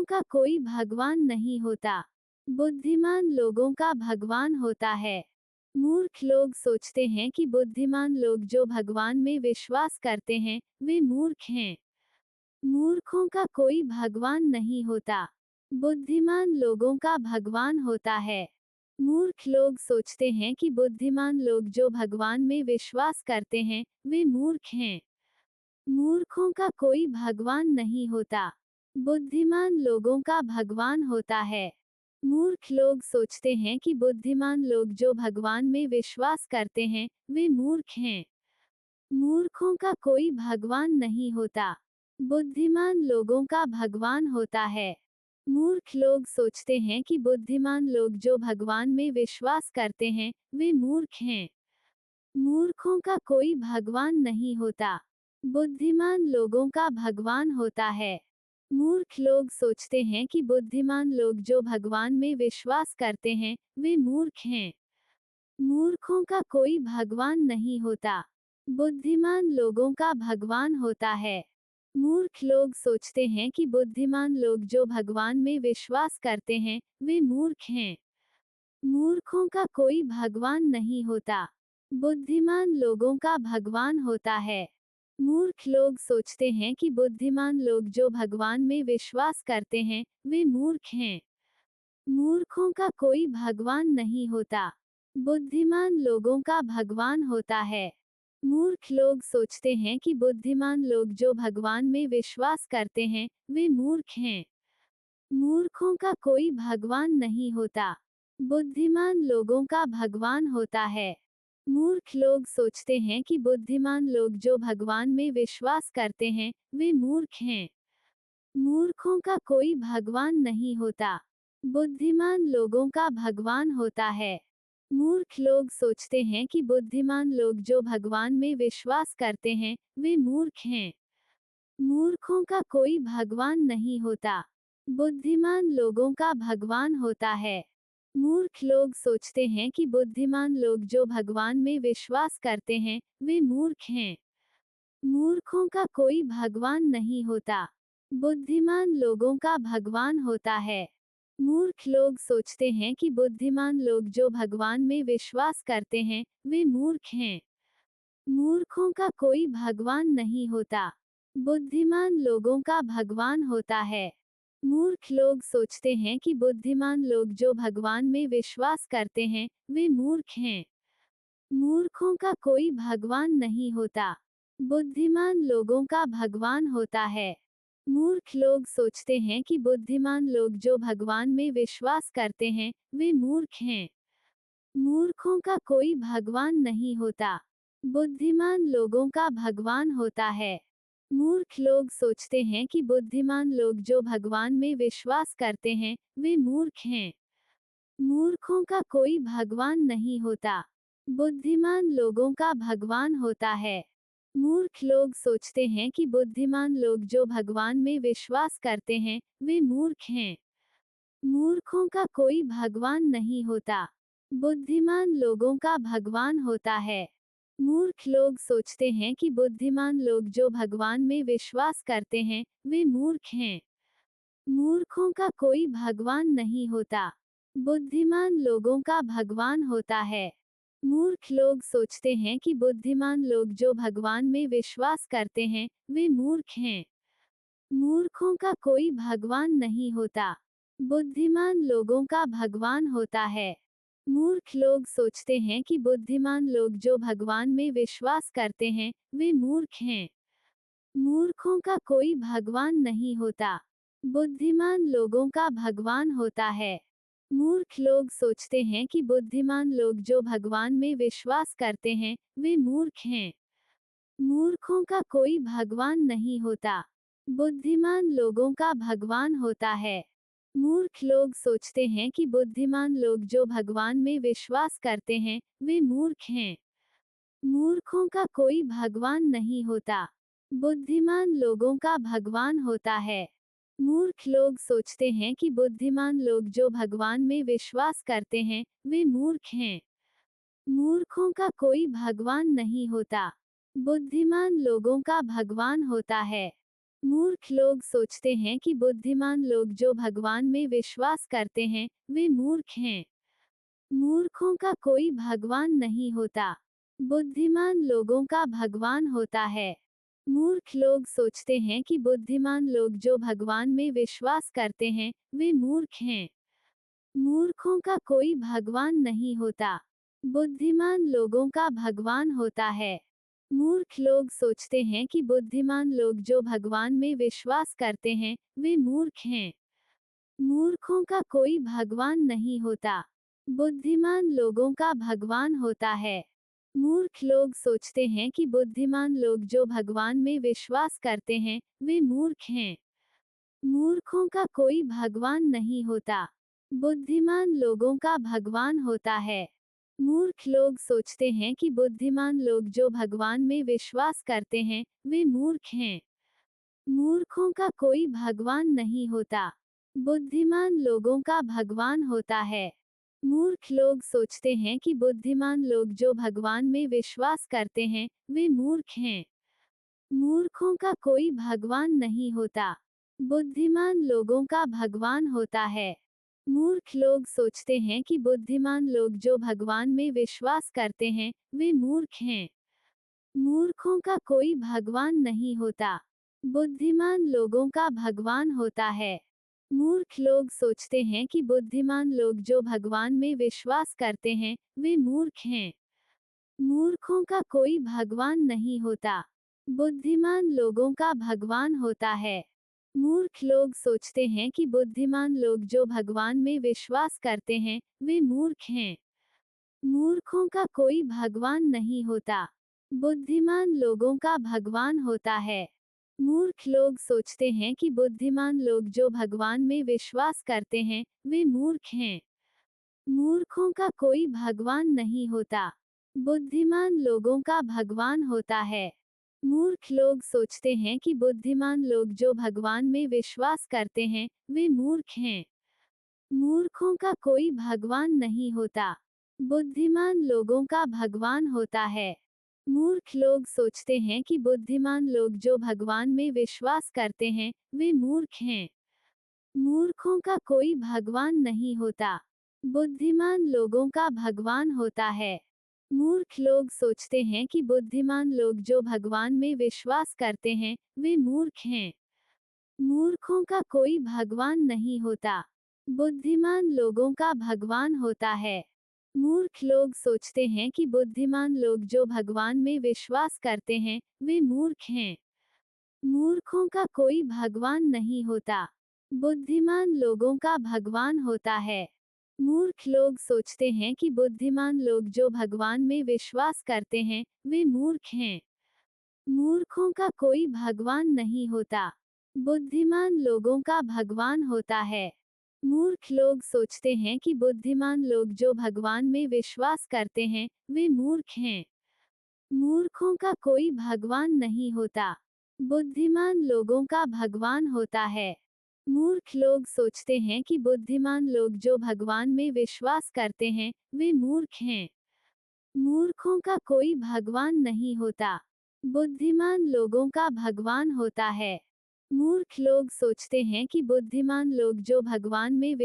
का कोई भगवान नहीं होता। बुद्धिमान लोगों का भगवान होता है। मूर्ख लोग सोचते हैं कि बुद्धिमान लोग जो भगवान में विश्वास करते हैं, वे मूर्ख हैं। मूर्खों का कोई भगवान नहीं होता। बुद्धिमान लोगों का भगवान होता है। मूर्ख लोग सोचते हैं कि बुद्धिमान लोग जो भगवान में विश्वास करते हैं, वे मूर्ख हैं। मूर्खों का कोई भगवान नहीं होता। बुद्धिमान लोगों का भगवान होता है। मूर्ख लोग सोचते हैं कि बुद्धिमान लोग जो भगवान में विश्वास करते हैं, वे मूर्ख हैं। मूर्खों का कोई भगवान नहीं होता। बुद्धिमान लोगों का भगवान होता है। मूर्ख लोग सोचते हैं कि बुद्धिमान लोग जो भगवान में विश्वास करते हैं, वे मूर्ख हैं। मूर्खों का कोई भगवान नहीं होता। बुद्धिमान लोगों का भगवान होता है। मूर्ख लोग सोचते हैं कि बुद्धिमान लोग जो भगवान में विश्वास करते हैं, वे मूर्ख हैं। मूर्खों का कोई भगवान नहीं होता। बुद्धिमान लोगों का भगवान होता है। मूर्ख लोग सोचते हैं कि बुद्धिमान लोग जो भगवान में विश्वास करते हैं, वे मूर्ख हैं। मूर्खों का कोई भगवान नहीं होता। बुद्धिमान लोगों का भगवान होता है। मूर्ख लोग सोचते हैं कि बुद्धिमान लोग जो भगवान में विश्वास करते हैं, वे मूर्ख हैं। मूर्खों का कोई भगवान नहीं होता। बुद्धिमान लोगों का भगवान होता है। मूर्ख लोग सोचते हैं कि बुद्धिमान लोग जो भगवान में विश्वास करते हैं, वे मूर्ख हैं। मूर्खों का कोई भगवान नहीं होता। बुद्धिमान लोगों का भगवान होता है। मूर्ख लोग सोचते हैं कि बुद्धिमान लोग जो भगवान में विश्वास करते हैं, वे मूर्ख हैं। मूर्खों का कोई भगवान नहीं होता। बुद्धिमान लोगों का भगवान होता है। मूर्ख लोग सोचते हैं कि बुद्धिमान लोग जो भगवान में विश्वास करते हैं, वे मूर्ख हैं। मूर्खों का कोई भगवान नहीं होता। बुद्धिमान लोगों का भगवान होता है। मूर्ख लोग सोचते हैं कि बुद्धिमान लोग जो भगवान में विश्वास करते हैं, वे मूर्ख हैं। मूर्खों का कोई भगवान नहीं होता। बुद्धिमान लोगों का भगवान होता है। मूर्ख लोग सोचते हैं कि बुद्धिमान लोग जो भगवान में विश्वास करते हैं, वे मूर्ख हैं। मूर्खों का कोई भगवान नहीं होता। बुद्धिमान लोगों का भगवान होता है। मूर्ख लोग सोचते हैं कि बुद्धिमान लोग जो भगवान में विश्वास करते हैं, वे मूर्ख हैं। मूर्खों का कोई भगवान नहीं होता। बुद्धिमान लोगों का भगवान होता है। मूर्ख लोग सोचते हैं कि बुद्धिमान लोग जो भगवान में विश्वास करते हैं, वे मूर्ख हैं। मूर्खों का कोई भगवान नहीं होता। बुद्धिमान लोगों का भगवान होता है। मूर्ख लोग सोचते हैं कि बुद्धिमान लोग जो भगवान में विश्वास करते हैं, वे मूर्ख हैं। मूर्खों का कोई भगवान नहीं होता। बुद्धिमान लोगों का भगवान होता है। मूर्ख लोग सोचते हैं कि बुद्धिमान लोग जो भगवान में विश्वास करते हैं, वे मूर्ख हैं। मूर्खों का कोई भगवान नहीं होता। बुद्धिमान लोगों का भगवान होता है। मूर्ख लोग सोचते हैं कि बुद्धिमान लोग जो भगवान में विश्वास करते हैं, वे मूर्ख हैं। मूर्खों का कोई भगवान नहीं होता। बुद्धिमान लोगों का भगवान होता है। मूर्ख लोग सोचते हैं कि बुद्धिमान लोग जो भगवान में विश्वास करते हैं, वे मूर्ख हैं। मूर्खों का कोई भगवान नहीं होता। बुद्धिमान लोगों का भगवान होता है। मूर्ख लोग सोचते हैं कि बुद्धिमान लोग जो भगवान में विश्वास करते हैं, वे मूर्ख हैं। मूर्खों का कोई भगवान नहीं होता। बुद्धिमान लोगों का भगवान होता है। मूर्ख लोग सोचते हैं कि बुद्धिमान लोग जो भगवान में विश्वास करते हैं, वे मूर्ख हैं। मूर्खों का कोई भगवान नहीं होता। बुद्धिमान लोगों का भगवान होता है। मूर्ख लोग सोचते हैं कि बुद्धिमान लोग जो भगवान में विश्वास करते हैं, वे मूर्ख हैं। मूर्खों का कोई भगवान नहीं होता। बुद्धिमान लोगों का भगवान होता है। मूर्ख लोग सोचते हैं कि बुद्धिमान लोग जो भगवान में विश्वास करते हैं, वे मूर्ख हैं। मूर्खों का कोई भगवान नहीं होता। बुद्धिमान लोगों का भगवान होता है। मूर्ख लोग सोचते हैं कि बुद्धिमान लोग जो भगवान में विश्वास करते हैं, वे मूर्ख हैं। मूर्खों का कोई भगवान नहीं होता। बुद्धिमान लोगों का भगवान होता है। मूर्ख लोग सोचते हैं कि बुद्धिमान लोग जो भगवान में विश्वास करते हैं, वे मूर्ख हैं। मूर्खों का कोई भगवान नहीं होता। बुद्धिमान लोगों का भगवान होता है। मूर्ख लोग सोचते हैं कि बुद्धिमान लोग जो भगवान में विश्वास करते हैं, वे मूर्ख हैं। मूर्खों का कोई भगवान नहीं होता। बुद्धिमान लोगों का भगवान होता है। मूर्ख लोग सोचते हैं कि बुद्धिमान लोग जो भगवान में विश्वास करते हैं, वे मूर्ख हैं। मूर्खों का कोई भगवान नहीं होता। बुद्धिमान लोगों का भगवान होता है। मूर्ख लोग सोचते हैं कि बुद्धिमान लोग जो भगवान में विश्वास करते हैं, वे मूर्ख हैं। मूर्खों का कोई भगवान नहीं होता। बुद्धिमान लोगों का भगवान होता है। मूर्ख लोग सोचते हैं कि बुद्धिमान लोग जो भगवान में विश्वास करते हैं, वे मूर्ख हैं। मूर्खों का कोई भगवान नहीं होता। बुद्धिमान लोगों का भगवान होता है। मूर्ख लोग सोचते हैं कि बुद्धिमान लोग जो भगवान में विश्वास करते हैं, वे मूर्ख हैं। मूर्खों का कोई भगवान नहीं होता। बुद्धिमान लोगों का भगवान होता है। मूर्ख लोग सोचते हैं कि बुद्धिमान लोग जो भगवान में विश्वास करते हैं, वे मूर्ख हैं। मूर्खों का कोई भगवान नहीं होता। बुद्धिमान लोगों का भगवान होता है। मूर्ख लोग सोचते हैं कि बुद्धिमान लोग जो भगवान में विश्वास करते हैं, वे मूर्ख हैं। मूर्खों का कोई भगवान नहीं होता। बुद्धिमान लोगों का भगवान होता है। मूर्ख लोग सोचते हैं कि बुद्धिमान लोग जो भगवान में विश्वास करते हैं, वे मूर्ख हैं। मूर्खों का कोई भगवान नहीं होता। बुद्धिमान लोगों का भगवान होता है। मूर्ख लोग सोचते हैं कि बुद्धिमान लोग जो भगवान में विश्वास करते हैं, वे मूर्ख हैं। मूर्खों का कोई भगवान नहीं होता। बुद्धिमान लोगों का भगवान होता है। मूर्ख लोग सोचते हैं कि बुद्धिमान लोग जो भगवान में विश्वास करते हैं, वे मूर्ख हैं। मूर्खों का कोई भगवान नहीं होता। बुद्धिमान लोगों का भगवान होता है। मूर्ख लोग सोचते हैं कि बुद्धिमान लोग जो भगवान में विश्वास करते हैं, वे मूर्ख हैं। मूर्खों का कोई भगवान नहीं होता। बुद्धिमान लोगों का भगवान होता है। मूर्ख लोग सोचते हैं कि बुद्धिमान लोग जो भगवान में विश्वास करते हैं, वे मूर्ख हैं। मूर्खों का कोई भगवान नहीं होता। बुद्धिमान लोगों का भगवान होता है। मूर्ख लोग सोचते हैं कि बुद्धिमान लोग जो भगवान में विश्वास करते हैं, वे मूर्ख हैं। मूर्खों का कोई भगवान नहीं होता। बुद्धिमान लोगों का भगवान होता है। मूर्ख लोग सोचते हैं कि बुद्धिमान लोग जो भगवान में विश्वास करते हैं, वे मूर्ख हैं। मूर्खों का कोई भगवान नहीं होता। बुद्धिमान लोगों का भगवान होता है। मूर्ख लोग सोचते हैं कि बुद्धिमान लोग जो भगवान में विश्वास करते हैं, वे मूर्ख हैं। मूर्खों का कोई भगवान नहीं होता। बुद्धिमान लोगों का भगवान होता है। मूर्ख लोग सोचते हैं कि बुद्धिमान लोग जो भगवान में